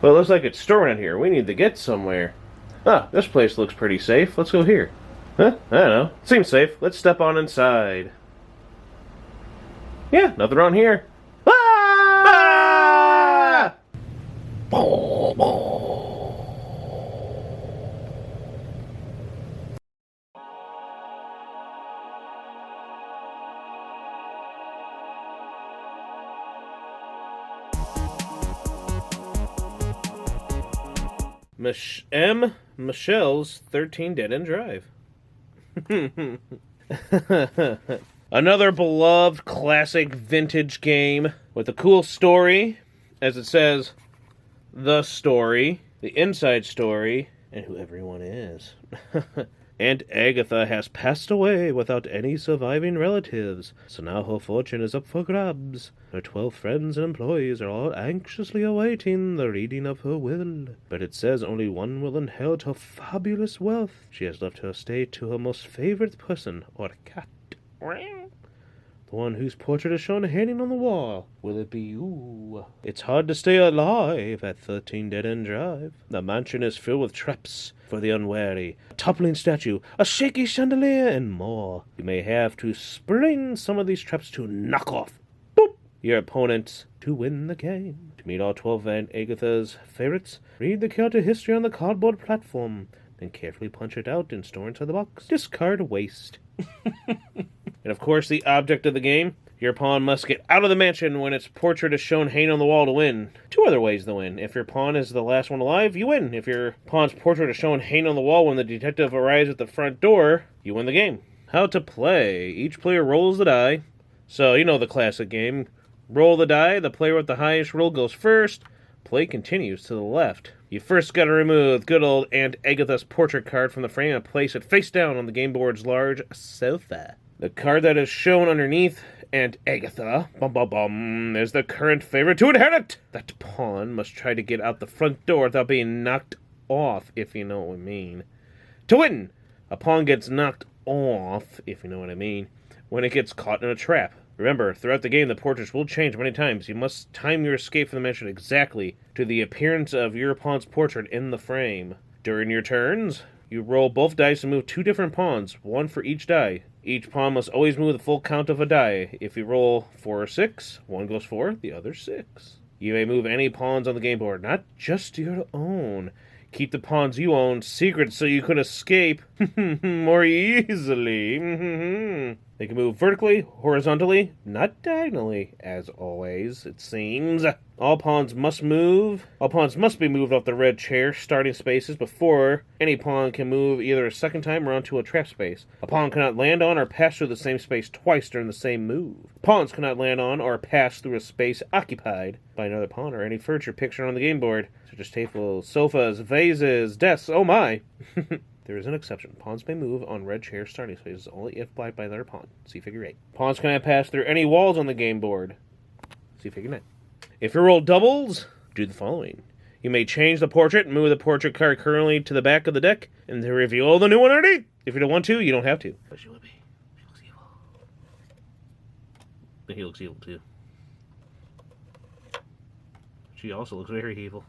Well, it looks like it's storing it here. We need to get somewhere. Ah, this place looks pretty safe. Let's go here. Huh? I don't know. Seems safe. Let's step on inside. Yeah, nothing wrong here. Ah! Michelle's 13 Dead End Drive. Another beloved classic vintage game with a cool story, as it says, the story, the inside story, and who everyone is. Aunt Agatha has passed away without any surviving relatives, so now her fortune is up for grabs. Her 12 friends and employees are all anxiously awaiting the reading of her will. But it says only one will inherit her fabulous wealth. She has left her estate to her most favorite person, or cat. The one whose portrait is shown hanging on the wall. Will it be you? It's hard to stay alive at 13 Dead End Drive. The mansion is filled with traps for the unwary. A toppling statue, a shaky chandelier, and more. You may have to spring some of these traps to knock off your opponent to win the game. To meet all 12 Aunt Agatha's favorites, read the character history on the cardboard platform, then carefully punch it out and store inside the box. Discard waste. And of course, the object of the game, your pawn must get out of the mansion when its portrait is shown hanging on the wall to win. 2 other ways to win. If your pawn is the last one alive, you win. If your pawn's portrait is shown hanging on the wall when the detective arrives at the front door, you win the game. How to play. Each player rolls the die. So, you know the classic game. Roll the die, the player with the highest roll goes first. Play continues to the left. You first gotta remove good old Aunt Agatha's portrait card from the frame and place it face down on the game board's large sofa. The card that is shown underneath Aunt Agatha, is the current favorite to inherit. That pawn must try to get out the front door without being knocked off, if you know what I mean. To win, a pawn gets knocked off, if you know what I mean, when it gets caught in a trap. Remember, throughout the game, the portraits will change many times. You must time your escape from the mansion exactly to the appearance of your pawn's portrait in the frame. During your turns, you roll both dice and move 2 different pawns, 1 for each die. Each pawn must always move the full count of a die. If you roll 4 or 6, one goes 4, the other 6. You may move any pawns on the game board, not just your own. Keep the pawns you own secret so you can escape more easily. They can move vertically, horizontally, not diagonally, as always, it seems. All pawns must be moved off the red chair starting spaces before any pawn can move either a second time or onto a trap space. A pawn cannot land on or pass through the same space twice during the same move. Pawns cannot land on or pass through a space occupied by another pawn or any furniture pictured on the game board, such as tables, sofas, vases, desks, oh my! There is an exception. Pawns may move on red chair starting spaces only if blocked by another pawn. See Figure 8. Pawns cannot pass through any walls on the game board. See Figure 9. If you roll doubles, do the following. You may change the portrait and move the portrait card currently to the back of the deck and to reveal the new one underneath. If you don't want to, you don't have to. But she would be. She looks evil. But he looks evil too. She also looks very evil.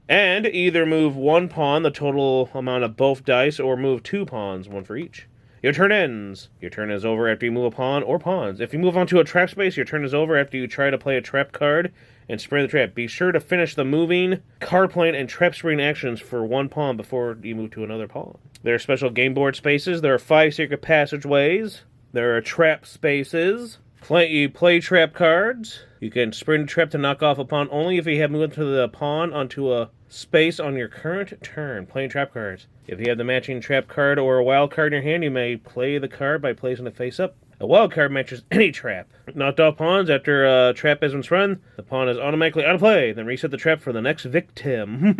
And either move 1 pawn, the total amount of both dice, or move 2 pawns, 1 for each. Your turn ends. Your turn is over after you move a pawn or pawns. If you move onto a trap space, your turn is over after you try to play a trap card and spray the trap. Be sure to finish the moving, card playing, and trap spraying actions for 1 pawn before you move to another pawn. There are special game board spaces. There are 5 secret passageways. There are trap spaces. You play trap cards. You can spring a trap to knock off a pawn only if you have moved to the pawn onto a space on your current turn. Playing trap cards. If you have the matching trap card or a wild card in your hand, you may play the card by placing it face up. A wild card matches any trap. Knocked off pawns after a trap has been sprung, the pawn is automatically out of play. Then reset the trap for the next victim.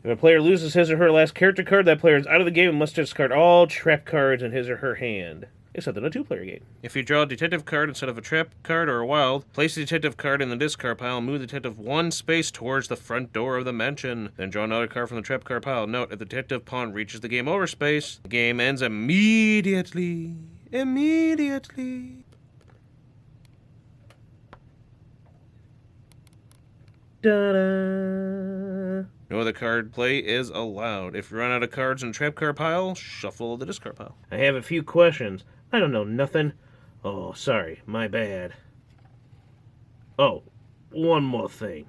If a player loses his or her last character card, that player is out of the game and must discard all trap cards in his or her hand. Except in a 2-player game. If you draw a detective card instead of a trap card or a wild, place the detective card in the discard pile and move the detective 1 space towards the front door of the mansion. Then draw another card from the trap card pile. Note, if the detective pawn reaches the game over space, the game ends immediately. Immediately. Da-da. No other card play is allowed. If you run out of cards in the trap card pile, shuffle the discard pile. I have a few questions. I don't know nothing. Oh, sorry. My bad. Oh, one more thing.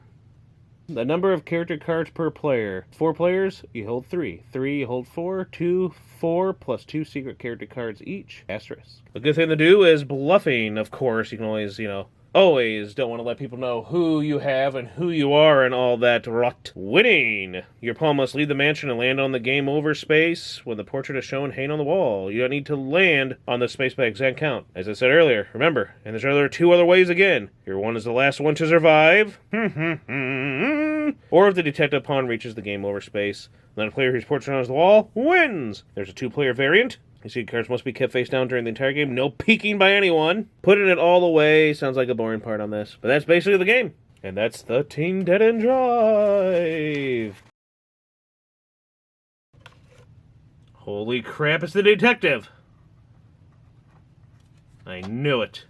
The number of character cards per player. 4 players, you hold 3. 3, you hold 4. 2, 4, plus 2 secret character cards each. Asterisk. A good thing to do is bluffing, of course. You can always, always don't want to let people know who you have and who you are and all that rot. Winning! Your pawn must leave the mansion and land on the game over space when the portrait is shown hanging on the wall. You don't need to land on the space by exact count. As I said earlier, remember, and there's 2 other ways again. Your one is the last one to survive. Or if the detective pawn reaches the game over space, then a player whose portrait on the wall wins. There's a 2-player variant. You see, cards must be kept face down during the entire game. No peeking by anyone. Putting it all away sounds like a boring part on this. But that's basically the game. And that's the Team Dead End Drive. Holy crap, it's the detective. I knew it.